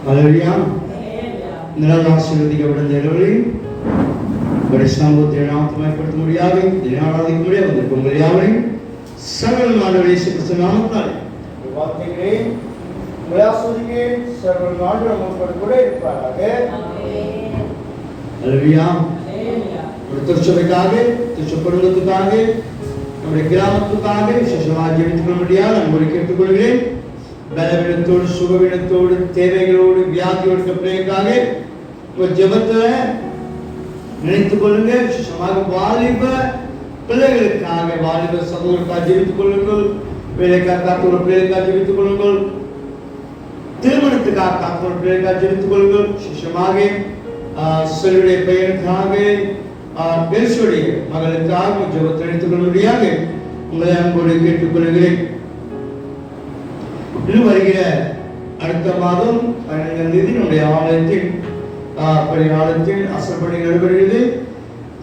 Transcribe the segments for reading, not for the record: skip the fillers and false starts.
ஹல்லேலூயா. இதனால் ஆசீர்வதிக்கப்பட்ட தேவர்களையும் பரிசுத்த நாமத்தை படுத்த முடியாது தினாராதிக்க முடியாது உங்கள் யாவரையும் சகல நாடுகளை இயேசு கிறிஸ்து நாமத்தால் வார்த்தைகளே உங்களை ஆசீர்வதிக்கிறேன். சகல நாடு நம்மோடு கூட இருப்பாராக. ஆமென். ஹல்லேலூயா. ஒரு திருச்சபைக்காக திருச்சபைக்காக நம்முடைய கிராமத்துக்காக விசேஷமாக ஜெபித்துக் முடியாது அன்போடு கேட்டுக்கொள்கிறேன். பலவீனத்தோடு சுகவீனத்தோடு தேவைகளோடு வியாதியோடு கப்பலைக்காக ஒரு ஜெபத்துல நினைத்துக் கொள்ளுங்க. விசேஷமாக வாலிப பிள்ளைகளுக்காக வாலிப சகோதரர்களுக்காக ஜெபித்துக் கொள்ளுங்கள். வேலைக்காக காத்துள்ள பிள்ளைகளுக்காக ஜெபித்துக் கொள்ளுங்கள். திருமணத்துக்காக காத்துள்ள பிள்ளைகளுக்காக ஜெபித்துக் கொள்ளுங்கள். விசேஷமாக செல்லுடைய பெயருக்காக பெருசுடைய மகளுக்காக ஜெபத்தை எடுத்துக் கொள்ளும்படியாக உங்களை அன்போடு கேட்டுக்கொள்கிறேன். இன்னும் வருகிற அடுத்த மாதம் 15ஆம் தேதி நம்முடைய ஆலயத்தின் பரிகாலத்தில் அசல்படி நடைபெறுகிறது.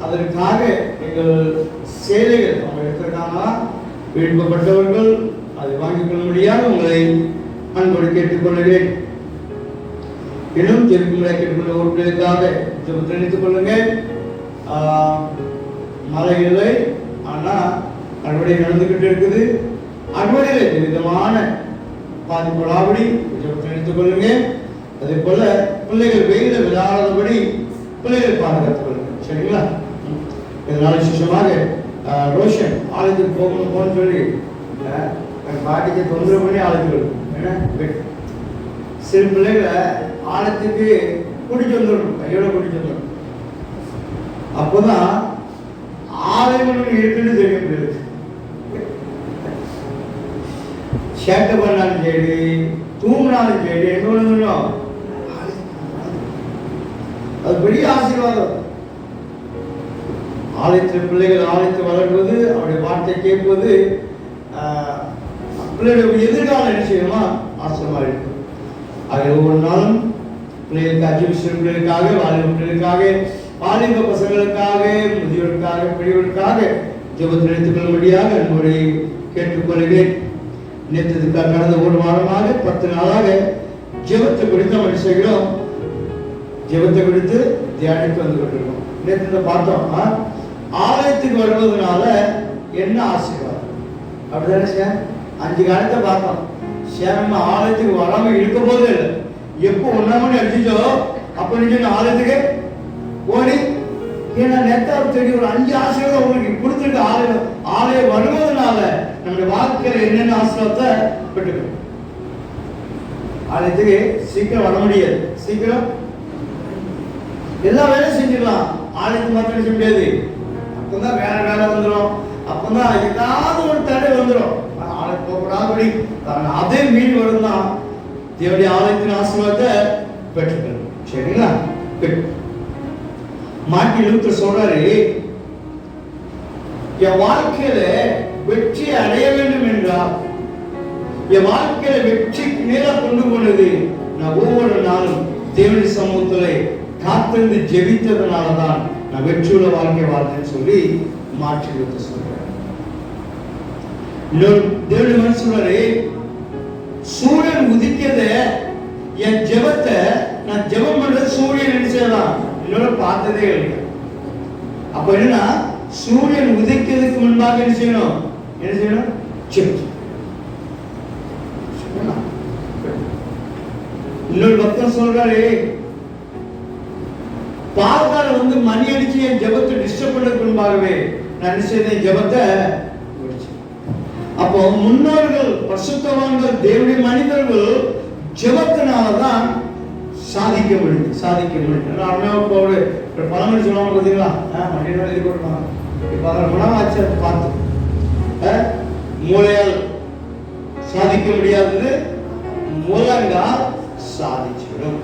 அதற்காக எங்கள் சேலைகள் அவங்க எடுத்திருக்காங்க. விருப்பப்பட்டவர்கள் அதை வாங்கிக் கொள்ளும்படியாக உங்களை அன்போடு கேட்டுக்கொள்கிறேன். இன்னும் ஜெபிக்கும்படியாக கேட்டுக்கொள்ள உறுப்பினருக்காக ஜெபத்தை நினைத்துக் கொள்ளுங்க. மழை இல்லை, ஆனால் அறுவடை நடந்துகிட்டு இருக்குது. அறுவடையில் விதமான பாதிப்புகளாபடி ஜெபத்தை நினைத்துக் கொள்ளுங்க. அதே போல பிள்ளைகள் வெயில விளையாடாதபடி பிள்ளைகள் பாதுகாத்துக் கொள்ளுங்க. சரிங்களா? இதனால விசேஷமாக ரோஷன் ஆலயத்துக்கு போகணும்னு சொல்லி பாட்டிக்கு தொந்தரவு பண்ணி ஆலயத்துக்கு ஏன்னா சிறு பிள்ளைகளை ஆலயத்துக்கு குடிச்சு வந்துடணும், கையோட குடிச்சு வந்துடணும். அப்போதான் ஆலயம் இருக்குன்னு தெரியும். பிள்ளைகளுக்கு சேட்டை பண்ணாலும் சரி தூங்கினாலும் சரி என்ன பண்ணணும், அது பெரிய ஆசீர்வாதம். ஆலயத்தில் பிள்ளைகள் ஆலயத்தில் வளர்வது, அவருடைய வார்த்தை கேட்பது பிள்ளைகளுடைய எதிர்காலம் என்ன செய்யணுமா ஆசிரமா இருக்கும். அது ஒவ்வொரு நாளும் பிள்ளைகளுக்கு சிறு பிள்ளைகளுக்காக வாலிப பிள்ளைகளுக்காக வாலிப பசங்களுக்காக முதியோருக்காக பெரியவர்களுக்காக ஜெபத்தில் எடுத்துக் கொள்ளும்படியாக அன்போடு கேட்டுக்கொள்கிறேன். நேற்றத்துக்காக கடந்த ஒரு வாரமாக 10 நாளாக ஜெபத்தை குறித்து நம்ம செய்கிறோம். ஜெபத்தை குறித்து தியானித்து வந்து கொண்டிருக்கோம். நேற்று பார்த்தோம் ஆலயத்துக்கு வருவதனால என்ன ஆசீர்வாதம் அப்படிதானே சார்? 5 காலத்தை பார்த்தோம். நம்ம ஆலயத்துக்கு வராம இருக்க போதே இல்லை. எப்போ 1 மணி அடிச்சோ அப்ப நீங்க ஆலயத்துக்கு ஓடி ஏன்னா நேத்தார் தேடி ஒரு 5 ஆசீர்வாதம் உங்களுக்கு கொடுத்துருக்கு. ஆலயம் வருவதனால நம்முடைய வாழ்க்கையில என்னென்ன ஆசீர்வாதத்தை பெற்றுக்கணும். ஆலயத்துக்கு சீக்கிரம் வர முடியாது, சீக்கிரம் எல்லா வேலையும் செஞ்சிடலாம். ஆலயத்துக்கு மாத்திரம் செய்ய முடியாது. அப்பதான் வேற வேலை வந்துடும், அப்பதான் ஏதாவது ஒரு தடை வந்துடும். ஆலயத்துக்கு போகக்கூடாது, அதே மீறி வரும் தான் தேவனுடைய ஆலயத்தின் ஆசீர்வாதத்தை பெற்றுக்கணும். சரிங்களா? மார்ட்டின் லூத்தர் சொல்றாரு, என் வாழ்க்கையில வெற்றி அடைய வேண்டும் என்றால், என் வாழ்க்கையில வெற்றிக்கு நேரா கொண்டு போனது நான் ஒவ்வொரு நாளும் தேவனுடைய சமூகத்திலே காத்திருந்து ஜெபித்ததனாலதான் நான் வெற்றியுள்ள வாழ்க்கை வாழ்ந்தேன்னு சொல்லி மார்ட்டின் லூத்தர் சொல்றாரு. தேவனுடைய மனுஷன் சொல்றாரு, சூரியன் உதிக்கிறத என் ஜெபத்தை நான் ஜெபம் பண்றது சூரியன் என்ன செய்யலாம் இன்னொரு பார்த்ததே இல்லை. அப்ப என்னன்னா சூரியன் உதிக்கிறதுக்கு முன்பாக என்ன செய்யணும், என்ன செய்யணும், இன்னொரு பக்தன் சொல்றாரு, பார்த்தால மணி அடிச்சு என் ஜெபத்தை டிஸ்டர்ப் பண்ணதுக்கு முன்பாகவே நான் என்ன செய்தேன், ஜெபத்தை. அப்போ முன்னோர்கள் பரிசுத்தவான்கள் தேவனுடைய மனிதர்கள் ஜெபத்தினாலதான் சாதிக்க முடியும். ஒரு பழமொழி சொல்லுவாங்க பார்த்தீங்களா, மனிதர்கள் எழுதி கொடுப்பாங்க. இப்ப அதில் குணமாச்சு பார்த்து மூளையால் சாதிக்க முடியாதது முழங்கால் சாதிச்சிடும்.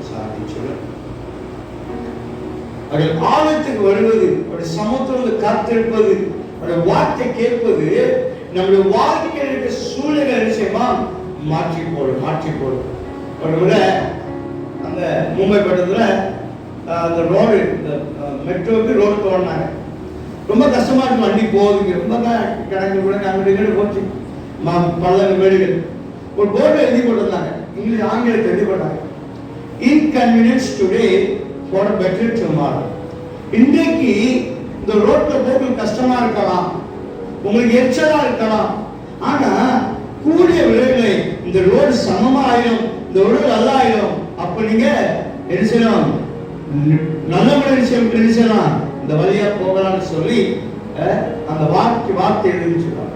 ஆலயத்துக்கு வருவது, அவருடைய சமூகத்தில் காத்திருப்பது, அவருடைய வார்த்தை கேட்பது நம்முடைய வாழ்க்கையில் இருக்க சூழ்நிலை நிச்சயமா மாற்றி போடும். ஒரு முறை அந்த மும்பை பட்டத்துல அந்த ரோடு, இந்த மெட்ரோவுக்கு ரோடு தோண்டினாங்க. ரொம்ப கஷ்டமா இருக்கு, வண்டி போகுதுங்க, ரொம்ப கிடக்கு கூட அங்கிட்டு போச்சு பல்லங்க மேடுகள். ஒரு போர்டு எழுதி போட்டிருந்தாங்க, இங்கிலீஷ் ஆங்கிலத்தில் எழுதி போட்டாங்க, inconvenience today for a better tomorrow. இன்றைக்கு இந்த ரோட்ல போக கஷ்டமா இருக்கலாம், உங்களுக்கு எரிச்சலா இருக்கலாம். ஆனா கூடிய விரைவில் இந்த ரோடு சமமாயிடும், இந்த ரோடு நல்லா ஆயிடும். அப்ப நீங்க என்ன செய்யலாம்? நல்ல முறையில் செய்யலாம், இந்த வழியா போகலாம்னு சொல்லி அந்த வார்த்தை எழுதி சொல்றாங்க.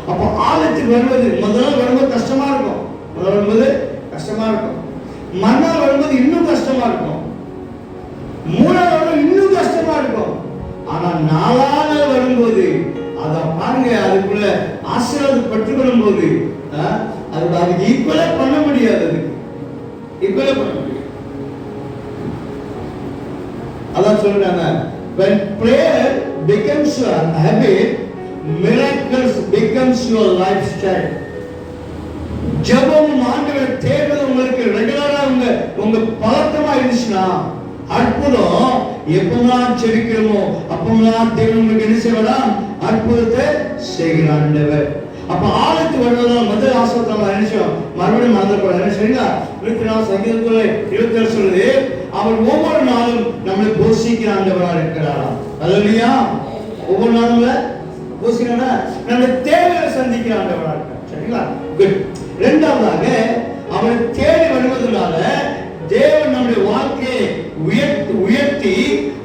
அப்ப ஆலயத்துக்கு வருவது முதல்ல வரும்போது கஷ்டமா இருக்கும், முதல்ல வரும்போது கஷ்டமா இருக்கும். மறுநாள் வரும்போது இன்னும் கஷ்டமா இருக்கும், மூணாவது வருடம் இன்னும் கஷ்டமா இருக்கும். ஆனா நாலாவது வரும்போது அத பாருங்க, அதுக்குள்ள ஆசீர்வாதம் பெற்றுக்கொள்ளும் போது அதுக்கு ஈக்குவலா பண்ண முடியாது, ஈக்குவலா பண்ண முடியாது. அதான் சொல்றாங்க, when prayer becomes a habit, miracles becomes your lifestyle. ஜெபம் ஆண்டவரை தேடுறது உங்களுக்கு ரெகுலரா உங்க பழக்கமா இருந்துச்சுன்னா அற்புதம் எப்பெல்லாம் ஜெபிக்கிறோமோ அப்பெல்லாம் தேவன் உங்களுக்கு என்ன செய்வாராம்? அற்புதத்தை செய்கிற ஆண்டவர். அப்ப ஆலயத்துக்கு வருவதால் முதல் ஆசீர்வாதம் நினைச்சோம், மறுபடியும் மறந்துக்கூடாது. என்ன செய்யுங்களா? 24 சங்கீதத்துல 27 சொல்லுது, அவர் ஒவ்வொரு நாளும் நம்மளை போஷிக்கிற ஆண்டவராக இருக்கிறாராம். அல்லேலூயா. ஒவ்வொரு நாளும் போஷிக்கிறா, நம்மளை தேவையை சந்திக்கிற ஆண்டவராக இருக்கிறார். சரிங்களா? குட். இரண்டாவதாக அவரை தேடி வருவதனால தேவன் நம்முடைய வாழ்க்கையை உயர்த்தி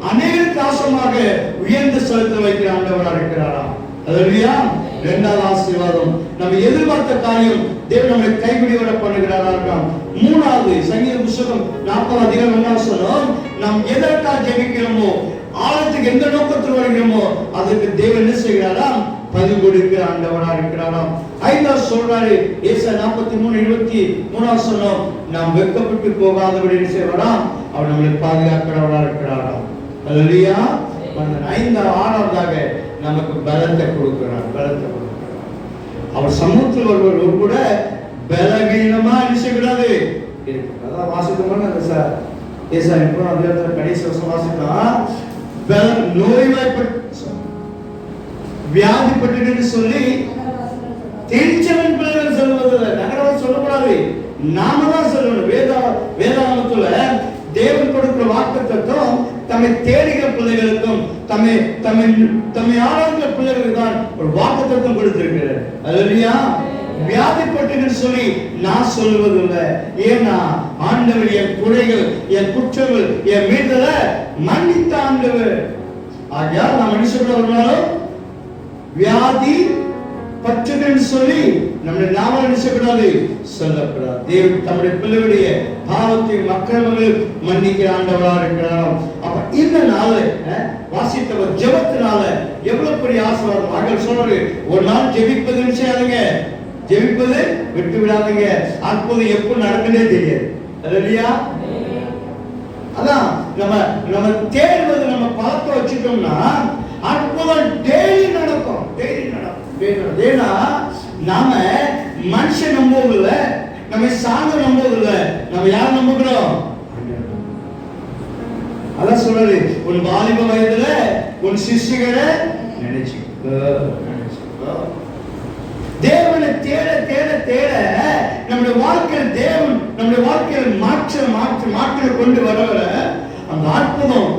அநேகருக்கு ஆசமாக உயர்ந்த ஸ்தலத்தில் வைக்கிற ஆண்டவராக இருக்கிறாராம். அல்லேலூயா. இரண்டாவது ஆசீர்வாதம், நம்ம எதிர்பார்த்த காரியம் தேவன் நம்மை கைப்பிடி வர பண்ணுகிறாரா இருக்காம். மூணாவது சங்கீத புத்தகம் 40 அதிகாரம் 1 வசனம், நாம் எதற்காக ஜெபிக்கிறோமோ, ஆலயத்துக்கு எந்த நோக்கத்தில் வருகிறோமோ அதற்கு தேவன் என்ன செய்கிறாராம்? பதிவு கொடுக்கிற ஆண்டவராக இருக்கிறாராம். ஐந்தாவது சொல்றாரு, ஏசாயா 43:23 வசனம், நாம் வெட்கப்பட்டு போகாதபடி என்ன செய்வாராம்? அவர் நம்மளை பாதுகாக்கிறவராக இருக்கிறாராம். அல்லேலூயா. ஆறாவதாக நமக்கு பலத்தை கொடுக்கிறார், பலத்தை கொடுக்கிறார். அவர் சமூகத்தில் ஒரு கூட பலவீனமா நினைச்சக்கூடாது. அதான் வாசித்தோம்னா அந்த சார் ஏசாயா 30 கடைசி வருஷம் வாசித்தோம், நோய்வாய்ப்பட்டு வியாதிப்பட்டு சொல்லி தெரிஞ்சவன் பிள்ளைகள் சொல்வதில்லை, நகரவாசி சொல்லக்கூடாது, நாம தான் சொல்லணும். வேதாகமத்துல தேவன் கொடுக்கிற வாக்குத்தத்தம் தம்மை தேடுகிற பிள்ளைகளுக்கும் தம்மை ஆராய்கிற பிள்ளைகளுக்கு தான் ஒரு வாக்குத்தத்தம் கொடுத்திருக்கிறார். அல்லேலூயா. வியாதிப்பட்டு சொல்லி நான் சொல்வதில்லை. ஏன்னா ஆண்டவர் என் குறைகள், என் குற்றங்கள், என் மீறுதலை மன்னித்த ஆண்டவர். ஆகையால் நாம் மனுஷப்படாலும் வியாதி பற்றுன்னு சொல்லி நம்முடைய நாம நினைச்சக்கூடாது, சொல்லக்கூடாது. தேவன் தம்முடைய பிள்ளைகளுடைய பாவத்தை மக்கள் மன்னிக்கிற ஆண்டவராக இருக்கிறார். அப்ப இந்த நாளை வாசித்தவர் ஜெபத்தினால எவ்வளவு பெரிய ஆசீர்வாதம். ஆண்டவர் சொல்றாரு, ஒரு நாள் ஜெபிப்பது செய்யாதீங்க, ஜெபிப்பது விட்டு விடாதீங்க, அற்புதம் எப்ப நடக்குன்னே தெரியாது. அல்லேலூயா. அதான் நம்ம தேடுவது நம்ம பழக்கம் வச்சுட்டோம்னா அற்புதம் டெய்லி நடக்கும், டெய்லி நடக்கும். ஏன்னா நாம மனுஷன் நம்புவதில்லை, நம்ம சார்ந்த நம்புவதில்லை, நம்ம யார் நம்புகிறோம்? அதான் சொல்றாரு, உன் வாலிப வயதுல உன் சிஷ்யங்களை நினைச்சுக்கோ. தேவனை தேட தேட தேட நம்முடைய வாழ்க்கையில் தேவன் நம்முடைய வாழ்க்கையில் மாற்ற கொண்டு வர அந்த அற்புதம்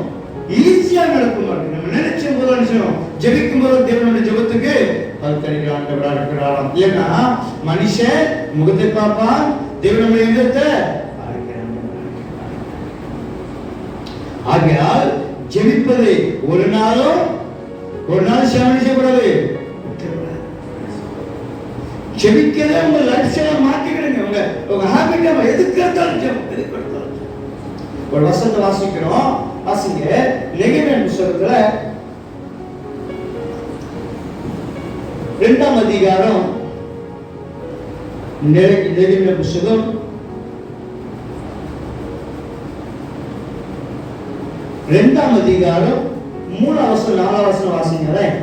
ஈஸியா நடக்கும். நம்ம நினைச்ச போது நினைச்சோம், ஜெபிக்கும் போது தேவனுடைய ஜெபத்துக்கு பலத்தளிக்கிற ஆண்டவராக இருக்கிறாராம். ஏன்னா மனுஷன் முகத்தை பார்ப்பான், தேவனுடைய இதயத்தை ஆகையால் ஜெபிப்பதை ஒரு நாளும் சேவனை செய்யக்கூடாது. ஜெபிக்கிறதே உங்க லைஃப் ஸ்டைலை மாத்திக்கிடுங்க, உங்க ஹாபிட்டை எதுக்கு எடுத்தாலும் ஜெபம். ஒரு வசனத்தை வாசிக்கிறோம், வாசிங்க. நெகேமியா புத்தகத்துல 2ஆம் அதிகாரம், நெகேமியா புத்தகம் 2ஆம் அதிகாரம் 3 வசனம் 4 வசனம் வாசிங்களேன்.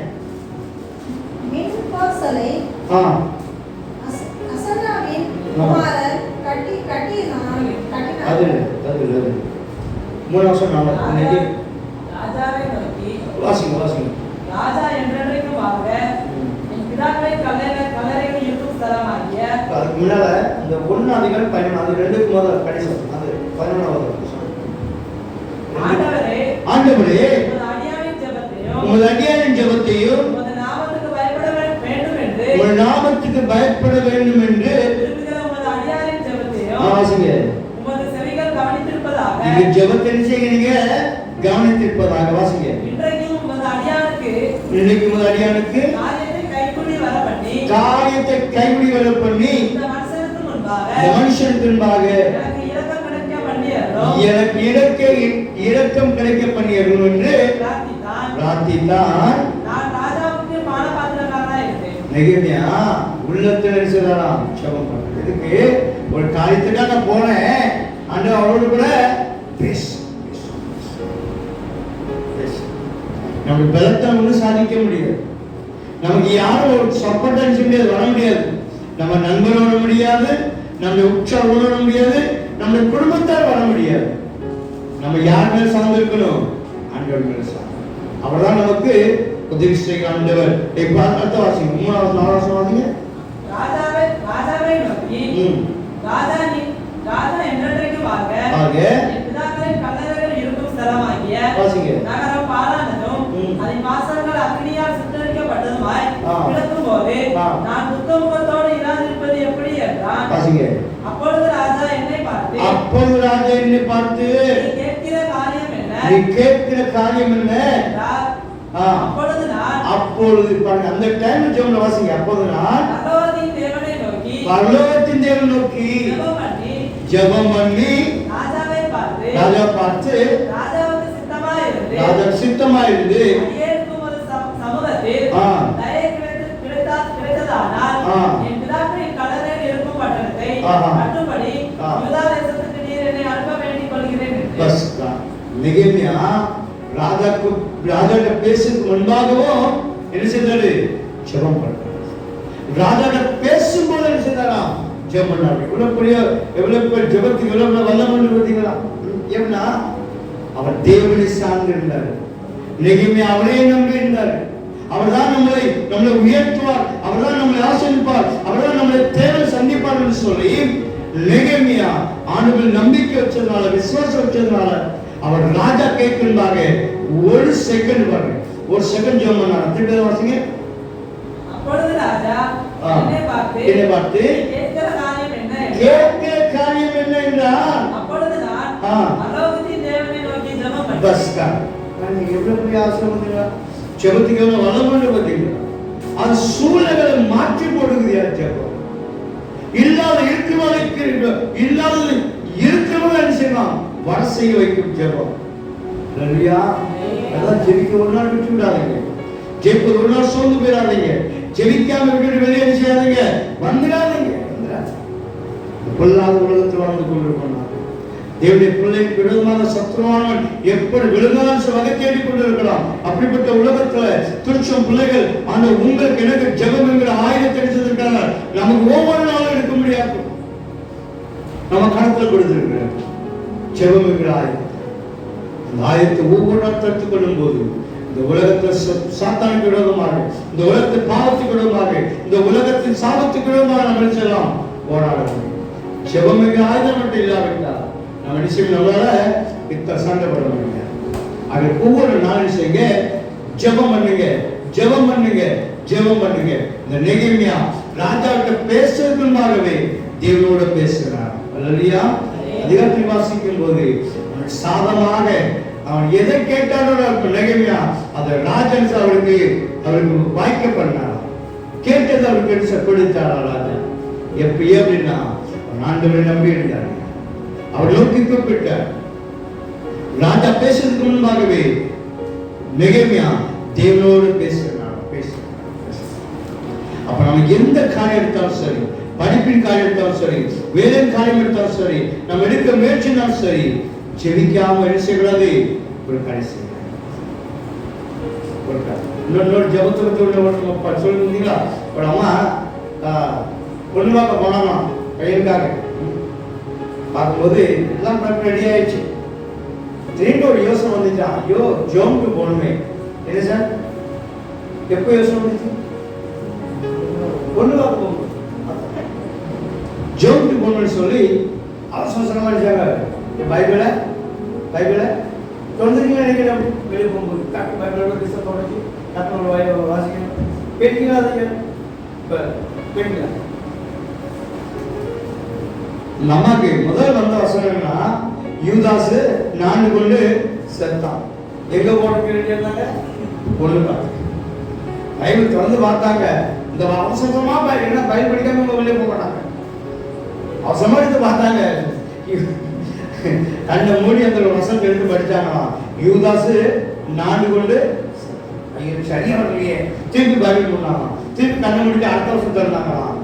மின்பாசலை அசனாவின் குமாரன் கட்டினான். அது 3 வசனம் 4 ராஜாவை நோக்கி, வாசிங்க. ராஜா என்றென்றைக்கும் வாங்க, என் பிதாக்களை கல்லறைகள் இருக்கும் ஸ்தலமாகிய. அதுக்கு முன்னால இந்த 1 அதிகாரம் 11 அது 2க்கு முதல்ல கடைசி அது 11வது ஆண்டவரே உமது அடியாரின் ஜெபத்தையும் உமது அடியாரின் ஜெபத்தையும் உமது நாமத்துக்கு பயப்பட வேண்டும் என்று உமது நாமத்துக்கு பயப்பட வேண்டும் என்று விரும்புகிற உமது அடியாரின் ஜெபத்தையும் வாசிங்க. உமது செவிகள் கவனித்திருப்பதாக நீங்க ஜெபத்தை செய்கிறீங்க, கவனித்திருப்பதாக. வாசிங்க. இன்றைக்கும் உமது அடியாருக்கு இன்னைக்கு உமது அடியானுக்கு காரியத்தை கைக்கூடி வர பண்ணி காரியத்தை கைவிடி வர பண்ணி இந்த மனுஷனுக்கு முன்பாக இந்த மனுஷனுக்கு முன்பாக எனக்கு இரக்கம் கிடைக்க பண்ணியறோம் எனக்கு இரக்கம் கிடைக்க பண்ணியர்கள் என்று பிரார்த்தித்தான். நான் ராஜாவுக்கு பானபாத்திரக்காரனா இருந்தேன். நெகேமியா உள்ளத்துல நினைச்சதாம் ஜெபம் பண்றது. இதுக்கு ஒரு காரியத்துக்காக நான் போனேன், அன்று அவரோடு கூட பேசு. நம்ம பலத்தை ஒன்றும் சாதிக்க முடியாது. நமக்கு யாரும் ஒரு சப்போர்ட் அடிச்சு வர முடியாது. நம்ம நண்பர் வர முடியாது, நம்ம உற்சாக வர முடியாது, நம்ம குடும்பத்தார் வர முடியாது. நம்ம யார் மேல சார்ந்து இருக்கணும்? ஆண்டவர் மேல சார்ந்து. அவர்தான் நமக்கு உதவி செய்கிற ஆண்டவர். இப்ப அடுத்த வாசிங்க, 3வது 4வது வாசிங்க. ராஜாவை நோக்கி ராஜா என்றென்றைக்கு வாழ்க. என் பிதாக்களின் கல்லறைகள் இருக்கும் ஸ்தலமாகிய நகரம் பாழானதும் அதன் வாசல்கள் அக்னியால் சுட்டரிக்கப்பட்டதுமாய் கிடக்கும் போது நான் துக்கமுகத்தோடு இராதிருப்பது எப்படி என்றான். அப்பொழுது ராஜா என்னை பார்த்து நீ கேட்கிற காரியம் என்ன என்றார். அப்பொழுது பாருங்க, அந்த டைம் ஜெபம் வாசிங்க. அப்பொழுது நான் பரலோகத்தின் தேவனை நோக்கி ஜெபம் பண்ணி ராஜா பார்த்து ராஜாவுக்கு சித்தமாயிருந்து என் பிதாக்களின் கல்லறையில் இருக்கும் பட்டணத்தை கட்டும்படி யூதா தேசத்துக்கு நீர் என்னை அனுப்ப வேண்டிக் கொள்கிறேன் என்று. நெகேமியா ராஜாட்ட பேசுறதுக்கு முன்பாகவும் என்ன செய்தாரு? ஜெபம் பண்ணார். ராஜாட்ட பேசும்போது என்ன செய்தாரா? ஜெபம் பண்ணாரு. எவ்வளவு பேர் ஜெபத்துக்கு எவ்வளவு வல்லமை பார்த்தீங்களா? ஏன்னா அவர் தேவனை சார்ந்து இருந்தார். நெகேமியா அவரே நம்பி இருந்தார். அவர்தான் நம்மளை உயர்த்துவார், அவர்தான் நம்மளை ஆசீர்வதிப்பார், அவர்தான் நம்மளை தேவை சந்திப்பார் என்று சொல்லி நெகேமியா ஆண்டவரில் நம்பிக்கை வச்சதுனால, விசுவாசம் வச்சதுனால அவர் ராஜா கேட்கின்றாக ஒரு செகண்ட் ஜெபம் பண்ணார். திருப்பி வாசிங்க. அப்பொழுது ராஜா என்னை பார்த்து கேட்கிற காரியம் என்ன என்றார். அப்பொழுது நான் பரலோகத்தின் தேவனை நோக்கி ஜெபம் பண்ணேன். நான் எவ்வளவு பெரிய ஆசீர்வாதங்களா ஜெபத்துக்கு எவ்வளவு வல்லமை பார்த்தீங்களா? அது சூழ்நிலைகளை மாற்றி போடுகிறதா ஜெபம். இல்லாத இருக்கிறவங்க என்ன செய்யலாம்? வர செய்ய வைக்கும் ஜெபம். இல்லையா? அதான் ஜெபிக்க ஒரு நாள் விட்டு விடாதீங்க. ஜெபிக்க ஒரு நாள் சோர்ந்து போயிடாதீங்க. ஜெபிக்காம விட்டுட்டு வெளியே செய்யாதீங்க. வந்துடாதீங்க. பொல்லாத உலகத்தில் வாழ்ந்து கொண்டிருக்கோம். தேவனுடைய பிள்ளைக்கு விரோதமான சத்துருவானவன் எப்படி விழுந்தாலும் வகை தேடிக் கொண்டிருக்கலாம். அப்படிப்பட்ட உலகத்துல துருச்சம் பிள்ளைகள் அந்த உங்களுக்கு எனக்கு ஜெபம் என்கிற ஆயுதத்தை எடுத்ததற்காக நமக்கு ஒவ்வொரு நாளும் எடுக்க முடியாது. நம்ம கணக்கில் கொடுத்திருக்கிற ஜெபம் என்கிற ஆயுதம், அந்த ஆயுதத்தை ஒவ்வொரு நாள் தடுத்துக் கொள்ளும் போது இந்த உலகத்தை சாத்தானுக்கு விரோதமாக, இந்த உலகத்தை பாவத்துக்கு விரோதமாக, இந்த உலகத்தின் சாபத்துக்கு விரோதமாக நம்ம செல்லாம் போராட முடியும். ஜெபம் என்கிற ஆயுதம் மட்டும் இல்லாவிட்டால் நம்ம நிச்சயம் நம்மளால சண்டைப்பட முடியாது. அது ஒவ்வொரு நாளும் செய்யுங்க, ஜெபம் பண்ணுங்க. இந்த நெகேமியா ராஜாவிட்ட பேசுறதுக்காகவே தேவனோட பேசுகிறார். அல்லேலூயா. அதிகாரத்தில் வாசிக்கும் போது சாதமாக அவன் எதை கேட்டானோ நெகேமியா அதை ராஜன் அவருக்கு வாய்க்க பண்ணார். கேட்டது அவருக்கு கொடுத்தாரா ராஜா? எப்படி அப்படின்னா ஆண்டவரை நம்பி இருந்தார். அவர் நோக்கி கூப்பிட்டார். ராஜா பேசுறதுக்கு முன்பாகவே நெகேமியா தேவனோடு பேசுறார். அப்ப நம்ம எந்த காரியம் எடுத்தாலும் சரி, படிப்பின் காரியம் எடுத்தாலும் சரி, வேலையின் காரியம் எடுத்தாலும் சரி, நம்ம எடுக்க முயற்சினாலும் சரி, ஜெபிக்காம என்ன செய்யக்கூடாது? ஒரு காரியம் செய்யணும். இன்னொரு ஜபத்துக்கு சொல்லிருந்தீங்களா? ஒரு அம்மா பொண்ணு பார்க்க போனாமா பையனுக்காக பார்க்கும்போது எல்லாம் ரெடி ஆயிடுச்சு. திடீர்னு ஒரு யோசனை வந்துச்சா, ஐயோ ஜோமுக்கு போகணுமே. என்ன சார் எப்போ யோசனை வந்துச்சு? பொண்ணு பார்க்க போகணும், ஜோமுக்கு போகணும்னு சொல்லி அவசரமா நினைச்சாங்க. பைபிளை தொடர்ந்துருக்கீங்களா நினைக்கிறேன் வெளியே போகும்போது டக்கு பைபிளோட புத்தகத்தை தொடச்சி டக்கு ஒரு வாயை வாசிக்கணும். கேட்டீங்களா அதை? இப்போ கேட்டீங்களா? நமக்கு முதல் வந்த வசனம்னா யூதாசு 4 கொண்டு செத்தான். எங்க போட்டு இருந்தாங்க? ஒண்ணு பார்த்து பைபிள் திறந்து பார்த்தாங்க. இந்த அவசரமா என்ன பைபிள் படிக்காம உங்க வெளியே போக மாட்டாங்க. அவசரமா எடுத்து பார்த்தாங்க. கண்ணை மூடி அந்த வசனம் எடுத்து படிச்சாங்களாம். யூதாசு 4 கொண்டு ஐயோ சரியா வரலையே, திருப்பி பைபிள் பண்ணாங்க. திருப்பி கண்ணை மூடிட்டு அடுத்த வருஷம் திறந்தாங்களாம்.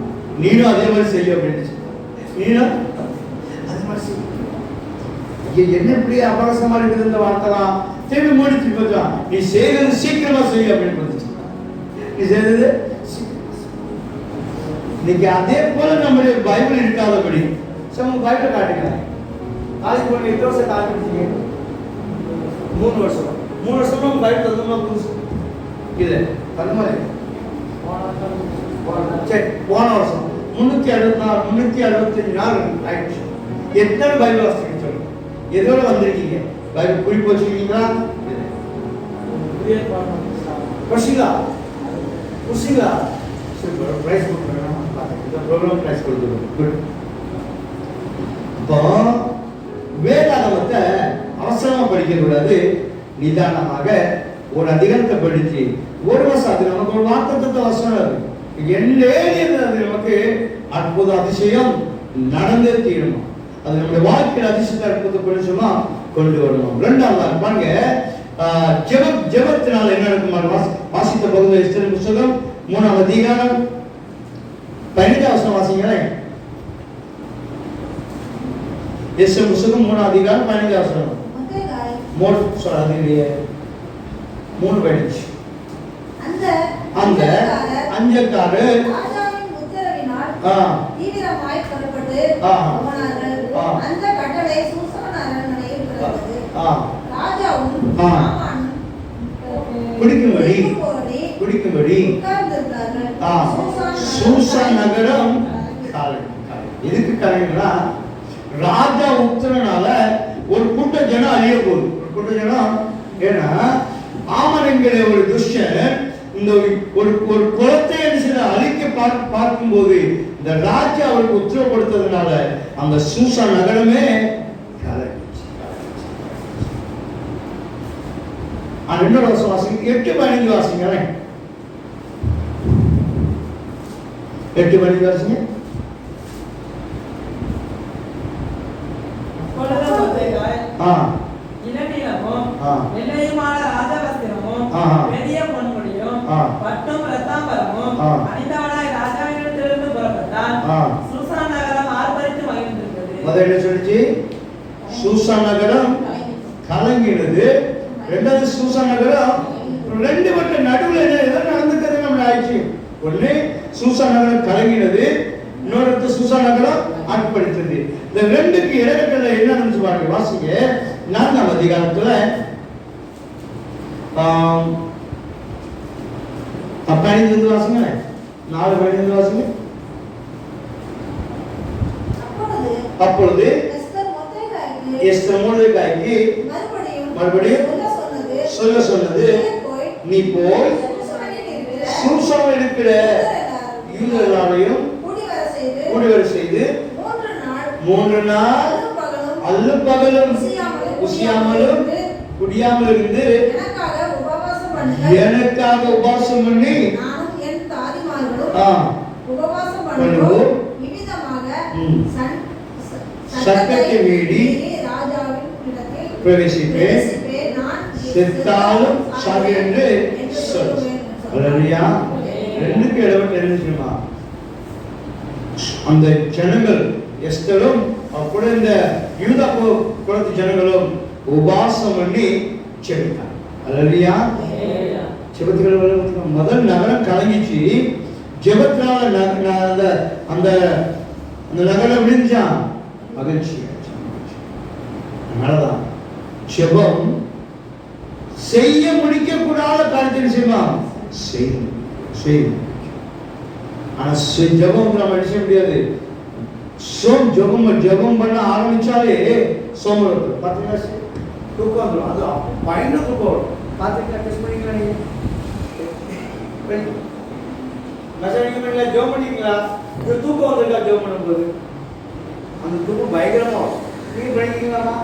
நீனும் அதே மாதிரி செய்ய அப்படின்னு. நீனும் அது மாதிரி செய்ய. என்ன இப்படி அபரசமா இருக்குது இந்த வார்த்தைலாம்? திருப்பி மூடிச்சு போச்சான். நீ செய்யறது சீக்கிரமா செய்ய அப்படின்னு வந்துச்சு. நீ செய்யறது இன்னைக்கு அதே போல நம்முடைய பைபிள் இருக்காதபடி சம பைபிள் காட்டுங்க. நாளைக்கு போன 8 வருஷம் காட்டுறீங்க, 3 வருஷம் 3 வருஷமா பைபிள் தந்தமா புதுசு இல்ல அந்த மாதிரி. சரி, போன வருஷம் 364 365 நாள் ஆயிடுச்சு. எத்தனை பைபிள் வாசிக்க சொல்லுங்க? எதோட வந்திருக்கீங்க? பைபிள் குறிப்பு வச்சிருக்கீங்களா? படிச்சீங்களா? புரியுங்களா? சூப்பர். பிரைஸ் கொடுக்குறேன். இந்த ப்ரோக்ராம் பிரைஸ் கொடுக்குறோம். குட். இப்போ வேதாகமத்தை அவசரமா படிக்க கூடாது. நிதானமாக ஒரு அதிகாரத்தை படிச்சு ஒரு வருஷம் அது நமக்கு ஒரு வார்த்தை வசனம் இருக்கு. அது நமக்கு அற்புத அதிசயம் நடந்தே தீரணும். அது நம்முடைய வாழ்க்கையில் அதிசயத்தை அற்புதப்படி சொன்னா கொண்டு வரணும். 2வது பாருங்க, ஜெபத்தினால என்ன நடக்கும்? வாசித்த பகுதி எஸ்தர் புத்தகம் 3ஆம் அதிகாரம் 15ஆம் வசனம் வாசிங்களேன். எஸ்தர் புத்தகம் 3ஆம் அதிகாரம் 15ஆம் வசனம். 3 படிச்சு அந்த அஞ்சக்காரர் ராஜாவின் உத்தரவினால் தீவிரமாய் புறப்பட்டு போனார்கள். அந்த கட்டளை சூசான் அரண்மனையில் பிறந்தது. ராஜாவும் ஆமானும் குடிக்கும்படி உட்கார்ந்திருந்தார்கள். சூசான் நகரம் எதுக்கு காரணங்களா? ராஜா உத்தரனால ஒரு கூட்ட ஜனம் அழிய போகுது. ஒரு கூட்ட ஜனம் ஏன்னா ஆமன் என்கிற ஒரு துஷ்டன் இந்த ஒரு குலத்தை அழிக்க பார்க்கும்போது இந்த ராஜா அவருக்கு உத்தரவு கொடுத்ததுனால அந்த சூசான் நகரமே 2 வருஷம் வாசிங்க. 8-15 வாசிங்களேன். 8-15 வாசிங்க. வெள்ளையுமான ராஜவஸ்திரமும் பெரிய பொன்முடியும் பட்டும் இரத்தாம்பரமும் அணிந்தவனாய் ராஜாவினிடத்திலிருந்து புறப்பட்டான். சூசான் நகரம் ஆர்ப்பரித்து மகிழ்ந்திருந்தது. முதல்ல சொல்லிச்சு சூசான் நகரம் கலங்கினது. 2வது சூசான் நகரம் 2 பட்ட நடுவுல ஏதோ நடந்துக்கிறது நம்ம ஆயிடுச்சு. ஒண்ணு சூசான் நகரம் கலங்கினது, இன்னொரு சூசான் நகரம் ஆட்படுத்தது. இந்த 2க்கு இடையில என்ன நடந்துச்சு பாருங்க. வாசிங்க 4ஆம் அதிகாரத்துல 15 வாசிங்க. 4:15 வாசிங்க. அப்பொழுது எஸ்தர் மொர்தெகாய்க்கு மறுபடியும் சொல்ல சொன்னது, நீ போய் சூசானில் இருக்கிற யூதர் எல்லாரையும் கூடிவர செய்து 3 நாள் அல்லும் பகலும் குசியாமலும் குடியாமல் இருந்து எனக்காக உபவாசம் பண்ணி சட்டத்தை மீறி பிரவேசிப்பேன், செத்தாலும் சாவி என்று சொல். அல்லேலூயா. 2க்கு இடைவெளி தெரிஞ்சுமா? அந்த ஜனங்கள் எஸ்தரும் கூட இந்த யூதா குலத்து ஜனங்களும் உபாசம் பண்ணி செபித்தாங்க. அல்லேலூயா. செபத்துக்கு முதல் நகரம் கலங்கிச்சு. ஜெபத்தினால அந்த நகரம் விழிஞ்சா மகிழ்ச்சி. அதனாலதான் ஜெபம் செய்ய முடிக்க கூடாத காரியத்தை செய்யலாம், செய்யும். ஆனா ஜெபம் நம்ம செய்ய முடியாது. ஜெபம் பண்ண ஆரம்பிச்சாலே சோமரத்து. பாத்தீங்களா? தூக்கம் வந்துடும். அது பயங்கர தூக்கம் வரும். பார்த்துக்கலாம், டெஸ்ட் பண்ணிக்கலாம். நீங்கள் மெசேஜ் ஜோம் பண்ணிங்களா? இது தூக்கம் வந்துருக்கா ஜோம் பண்ணும்போது? அந்த தூக்கம் பயங்கரமாக வரும். நீங்கள் பண்ணிக்கீங்களா?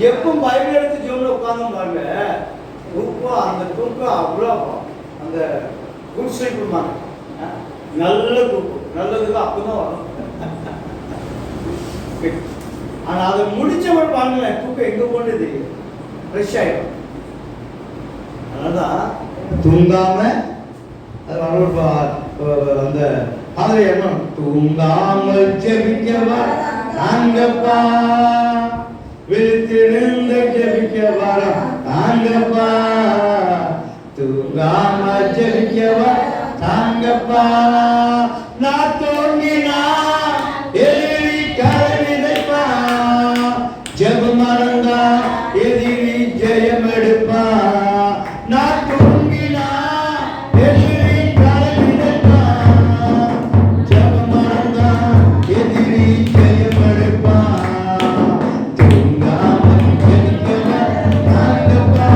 எப்போ பைபிள் எடுத்து ஜோம்ல உட்கார்ந்து பாருங்க, தூக்கம் அந்த தூக்கம் அவ்வளோ அந்த குட் ஸ்லீப் இருப்பாங்க. நல்ல தூக்கம், நல்லதுக்கு அப்பதான் வரும். ஆனால் அதை முடிச்சவன் பாருங்களேன், தூக்கம் எங்கே போன்னு தெரியும், ஃப்ரெஷ் ஆகிடும். அதனால்தான் தூங்காம அது அந்த அதில் என்ன, தூங்காமல் ஜெபிக்கவா நாங்கப்பா, விழித்திருந்து ஜெபிக்கவா நாங்கப்பா, தூங்காம ஜெபிக்கவா நாங்கப்பா, நான் தூங்கினா எதிரி கரணிதைப்பா, ஜெபம் மறந்தா எதிரி ஜெயம் எடுப்பா, நான் தூங்கினா எதிரி கரணிதைப்பா, ஜெபம் மறந்தா எதிரி ஜெயம் எடுப்பா, தூங்காமல் ஜெபிக்கவா நாங்கப்பா,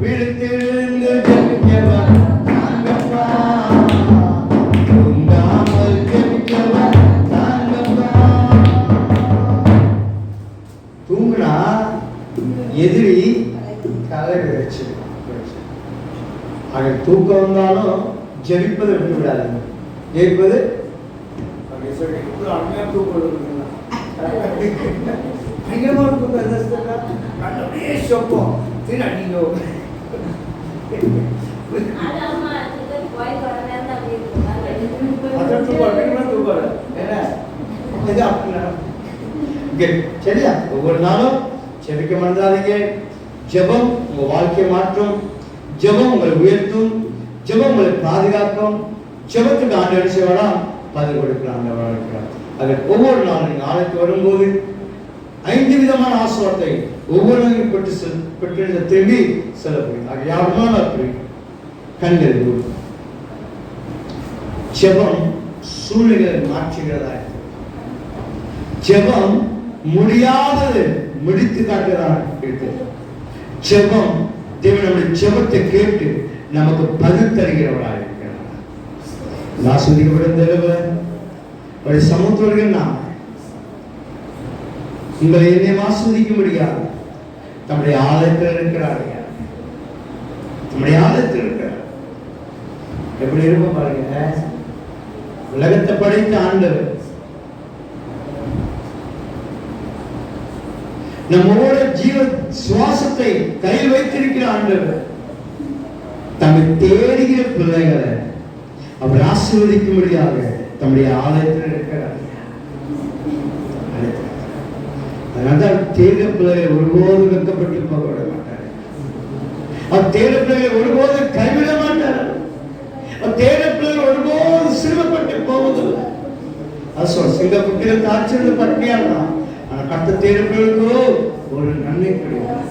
விழித்திருந்து ஜெபிக்கவா நாங்கப்பா, தூங்காமல் ஜெபிக்கவா நாங்கப்பா. தூங்குனா எதிரி கலை விதைச்சு. ஆக தூக்கம் வந்தாலும் ஜெபிப்பதை விட்டு விடாதீங்க. ஜெபிப்பது அப்படி சொல்லி அருமையாக தூக்கம் இருக்குங்களா? பயங்கரமாக தூக்கம் எதிர்த்துக்கா அப்படியே சொப்போம் தின நீங்கள் சரியா? ஒவ்வொரு நாளும் ஜெபிக்க மறந்துடாதீங்க. ஜெபம் உங்க வாழ்க்கையை மாற்றும், ஜெபம் உங்களை உயர்த்தும், ஜெபம் உங்களை பாதுகாக்கும். ஜெபத்துக்கு ஆண்டவர் செய்வாரா பதில் கொடுக்கலாம். அது ஒவ்வொரு நாளும் நீங்க ஆலயத்துக்கு வரும்போது 5 விதமான ஆசீர்வாதத்தை ஒவ்வொரு நாளும் பெற்று திரும்பி செல்ல போகிறீங்க. அது யாருமான கண்கள் கூடும். ஜெபம் சூழ்நிலைகளை மாற்றுகிறதா இருக்கு. ஜெபம் முடியாதது முடித்து காட்டுறதா இருக்கு. ஜெபம் தேவன் நம்முடைய ஜெபத்தை கேட்டு நமக்கு பதில் தருகிறவராக இருக்கிறார். ஆஸ்வதிக்கப்பட்ட சமுத்திரர்கள் நாம் உங்களை என்னையும் ஆஸ்வதிக்க முடியாது. நம்முடைய ஆலயத்தில் இருக்கிறார்கள். நம்முடைய ஆலயத்தில் இருக்கிறார். எப்படி இருக்கும் பாருங்க. உலகத்தை படைத்த ஆண்டவர் நம்மோட ஜீவ சுவாசத்தை கையில் வைத்திருக்கிற ஆண்டவர் தம்மை தேடுகிற பிள்ளைகளை அவர் ஆசீர்வதிக்க முடியாது. தம்முடைய ஆலயத்தில் இருக்கிறார். அதனால்தான் தேட பிள்ளைகளை ஒருபோதும் வெட்கப்பட்டு போக விட மாட்டார். அவர் தேட பிள்ளைகளை ஒருபோதும் கைவிட மாட்டார். அவர் தேட பிள்ளைகள் ஒருபோதும் சிறுமப்பட்டு போவதில்லை. அது சிங்கப்பட்டியில் தாழ்ச்சிருந்து பட்டியாதான். ஆனால் கட்ட தேட பிள்ளைகளுக்கோ ஒரு நன்மை கிடையாது.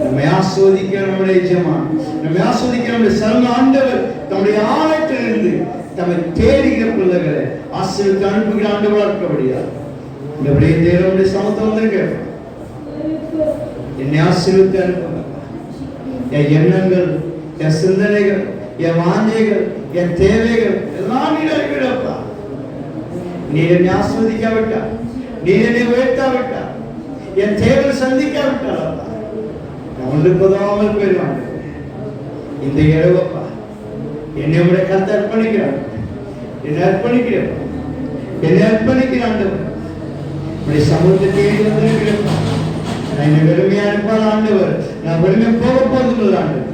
நம்மை ஆஸ்வதிக்கிற நம்முடைய எஜமான், நம்மை ஆஸ்வதிக்கிற நம்முடைய சர்வ ஆண்டவர் தம்முடைய ஆலயத்திலிருந்து தம்மை தேடுகிற பிள்ளைகளை ஆசீர்வதித்து அனுப்புகிற ஆண்டவராக இருக்கபடியா இந்த தேவனுடைய சமத்துவம் வந்திருக்க என்னை ஆசீர்வதித்து அனுப்புங்க. என் எண்ணங்கள், என் சிந்தனைகள், என் வாஞ்சைகள், என் தேவைகள் எல்லாம் நீ அறிவிடப்பா. நீ என்னை ஆஸ்வதிக்காவிட்டா, நீ என்னை உயர்த்தாவிட்டா, என் தேவை சந்திக்காவிட்டால் நான் ஒன்றுக்கு உதவாமல் போயிடுவாங்க. இந்த இரவப்பா என்னை உடைய கருத்தை அர்ப்பணிக்கிறான். என்னை அர்ப்பணிக்கிறேன், என்னை அர்ப்பணிக்கிறான். இப்படி சமூகத்தை தேடி வந்திருக்கிறேன். நான் என்னை வெறுமையா இருப்பால் ஆண்டவர், நான் வெறுமை போக போதும் ஆண்டவர்.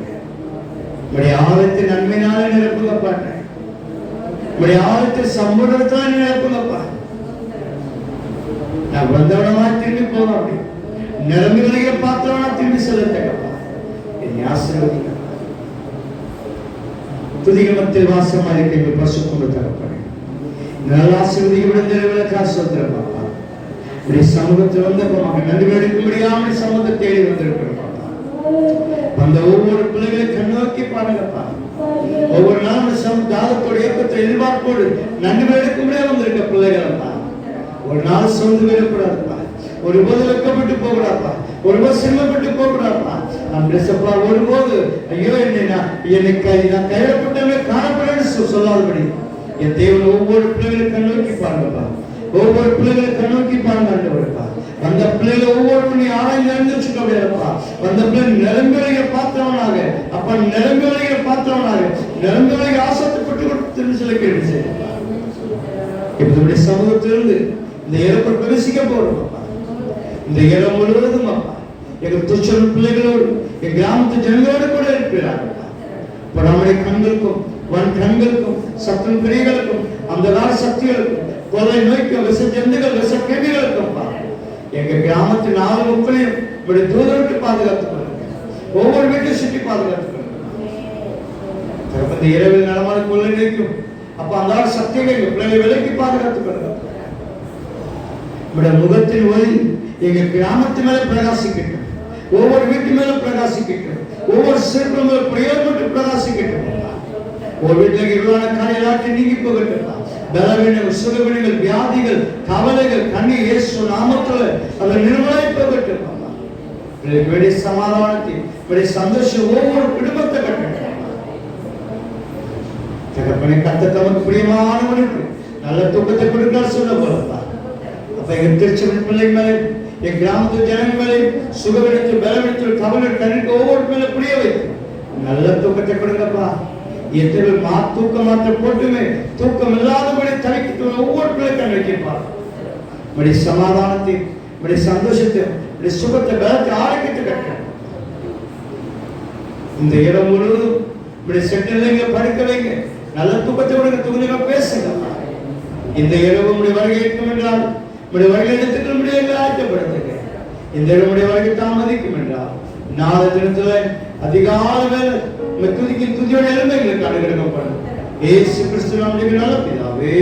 உடைய ஆழத்தை நன்மையினால நிரப்புங்கப்பாட்டேன். உடைய ஆழத்தை சம்பூர்ணத்தால் நிரப்புங்கப்பா. நான் வந்தவனமா திரும்பி போவேன். அப்படி நிரம்பிகளை பார்த்தவனா திரும்பி செல்லத்தக்கப்பா. என்னை ஆசீர்வதிங்க. துதிகமத்தில் வாசமாக இருக்க பசுக்குண்டு தரப்பேன். நல்ல ஆசீர்வதிக்க விழுந்தவர்களை காசுத்திரப்பாப்பா. இப்படி சமூகத்தில் வந்தப்ப நன்றி எடுக்க முடியாமல் சமூகத்தை தேடி வந்திருக்கிறப்பாப்பா. அந்த ஒவ்வொரு பிள்ளைகளை கண்ணோக்கி பாருங்கப்பா. ஒவ்வொரு நாளும் தாகத்தோடு ஏக்கத்தை எதிர்பார்ப்போடு நன்றி எடுக்க முடியாம வந்திருக்க பிள்ளைகளப்பா. ஒரு நாள் சோர்ந்து விடக்கூடாதுப்பா. ஒருபோது வெட்கப்பட்டு போகக்கூடாதுப்பா, ஒருபோது சிரமப்பட்டு போகக்கூடாதுப்பா. நான் பேசப்பா ஒருபோது ஐயோ என்னை நான் கைவிடப்பட்டவே காணப்படன்னு சொல்லாதபடி என் தேவன் ஒவ்வொரு பிள்ளைகளை கண்ணோக்கி பாருங்கப்பா, ஒவ்வொரு பிள்ளைகளை கண்ணோக்கி பாருங்கப்பா. அந்த பிள்ளைகளை ஒவ்வொரு ஆராய்ந்து அறிந்துச்சுக்கப்பா. அந்த பிள்ளை நிரம்பிய பாத்திரவனாக அப்ப நிரம்பிய பாத்திரவனாக நிரம்பிய ஆசைப்பட்டு கொடுத்து சில கேள்வி செய்யப்பா. இப்படி சமூகத்திலிருந்து இந்த இறப்பை பிரவேசிக்க போறோம். இந்த இடம் முழுவதும் அப்பா எங்க துச்சல் பிள்ளைகளோடு என் கிராமத்து ஜனங்களோடு கூட இருக்கிறார்கள். நம்முடைய கண்களுக்கும் வன் கண்களுக்கும் சத்தும் பிரிகளுக்கும் அந்த கால சக்திகளுக்கும் கொள்ளை நோய்க்கும் விச ஜந்துகள் விச கேள்விகளுக்கும் எங்க கிராமத்து 4 மக்களையும் இப்படி தூதவிட்டு பாதுகாத்துக் கொள்ளுங்க. ஒவ்வொரு வீட்டையும் சுற்றி பாதுகாத்துக் கொள்ளுங்க. இந்த இரவில் நடமான கொள்ளை நோய்க்கும் அப்ப அந்த சக்திகளை பிள்ளைகளை விலைக்கு பாதுகாத்துக் கொள்ளுங்க. முகத்தின் ஒளி எங்க கிராமத்து மேல பிரகாசிக்கட்டும், ஒவ்வொரு வீட்டு மேல பிரகாசிக்கட்டும், ஒவ்வொரு சிறப்பு மேல பிரயோஜனப்பட்டு பிரகாசிக்கட்டும். ஒரு வீட்டில் இருளான காரியலாற்றி நீங்கி போகட்டும். பலவீனங்கள், சுகவீனங்கள், வியாதிகள், கவலைகள் கண்ணி இயேசு நாமத்தில் அதை நிர்மலை போகட்டும். வேண்டிய சமாதானத்தை வேண்டிய சந்தோஷம் ஒவ்வொரு குடும்பத்தை கட்டட்டும். தகப்பனை கத்த தமக்கு பிரியமானவனுக்கு நல்ல தூக்கத்தை கொடுக்க சொல்ல போலப்பா. அப்ப எங்க திருச்சபை பிள்ளை மேலே என் கிராமத்து ஜனங்கள் மேலே சுகவீனத்தில் பலவீனத்தில் கவலை கண்ணுக்கு ஒவ்வொரு மேல புரிய வைத்து நல்ல தூக்கத்தை கொடுங்கப்பா. எத்தனை தூக்கம் மாற்ற போட்டுமே தூக்கம் இல்லாதபடி தவிக்கிட்டு ஒவ்வொரு பிள்ளைக்கும் வைக்கப்பா. இப்படி சமாதானத்தை இப்படி சந்தோஷத்தை இப்படி சுகத்தை பலத்தை ஆரோக்கியத்தை கட்ட இந்த இடம் முழுவதும் இப்படி செட்டில்லைங்க படுக்க வைங்க. நல்ல தூக்கத்தை கொடுங்க, தூங்க பேசுங்க. இந்த இரவு உடைய வருகை இருக்கும் என்றால் உடைய வருகை எடுத்துக்க முடியல ஆயத்தப்படுத்துங்க. இந்த இடமுடைய வருகை தாமதிக்கும் என்றால் நாளை தினத்துல அதிகாலை வேலை துதிக்கு துதியோட எழுந்த எங்களுக்கு அனுகிரகப்படும். ஏசு கிறிஸ்து நாமத்தில் நல்ல பிதாவே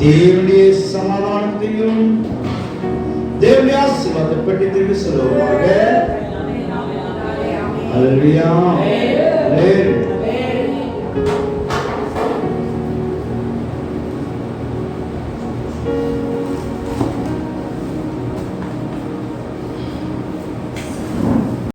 தேவனுடைய சமாதானத்தையும் தேவனுடைய ஆசீர்வாதத்தை பற்றி திரும்பி சொல்லுவாங்க. அல்லேலூயா.